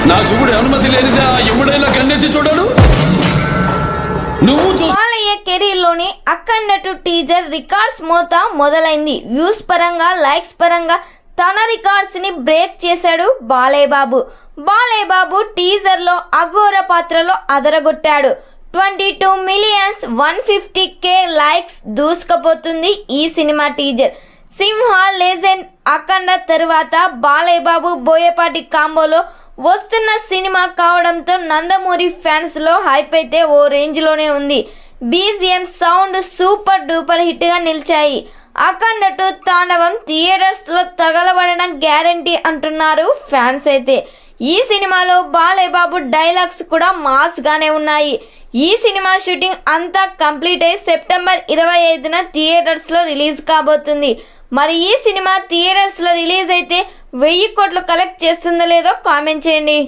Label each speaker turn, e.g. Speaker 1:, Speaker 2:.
Speaker 1: నా చూపుడు అనుమతి లేనిదా ఎప్పుడైనా కన్నెత్తి చూడడు. నువ్వు
Speaker 2: బాలయ్య కెరీర్ లోని అఖండ 2 టీజర్ రికార్డ్స్ మోత మొదలైంది. వ్యూస్ పరంగా, లైక్స్ పరంగా తన రికార్డ్స్ ని బ్రేక్ చేశాడు బాలయ్య బాబు. బాలయ్య బాబు టీజర్ లో అఘోర పాత్రలో అదరగొట్టాడు. 22 మిలియన్స్ 150K లైక్స్ దూసుకుపోతుంది ఈ సినిమా టీజర్. సింహ లెజెండ్ అఖండ తరువాత బాలయ్య బాబు బోయపాటి కాంబోలో వస్తున్న సినిమా కావడంతో నందమూరి ఫ్యాన్స్ లో హైప్ అయితే ఓ రేంజ్ లోనే ఉంది. BGM sound super duper hit గా నిలిచాయి. అఖండ 2 తాండవం థియేటర్స్ లో తగలబడడం గ్యారంటీ అంటున్నారు ఫ్యాన్స్ అయితే. ఈ సినిమాలో బాలయ్య బాబు డైలాగ్స్ కూడా మాస్ గానే ఉన్నాయి. ఈ సినిమా షూటింగ్ అంతా కంప్లీట్ అయి సెప్టెంబర్ 25న థియేటర్స్ లో రిలీజ్ కాబోతుంది. మరి ఈ సినిమా థియేటర్స్ లో రిలీజ్ అయితే 1000 కోట్లు కలెక్ట్ చేస్తుందో లేదో కామెంట్ చేయండి.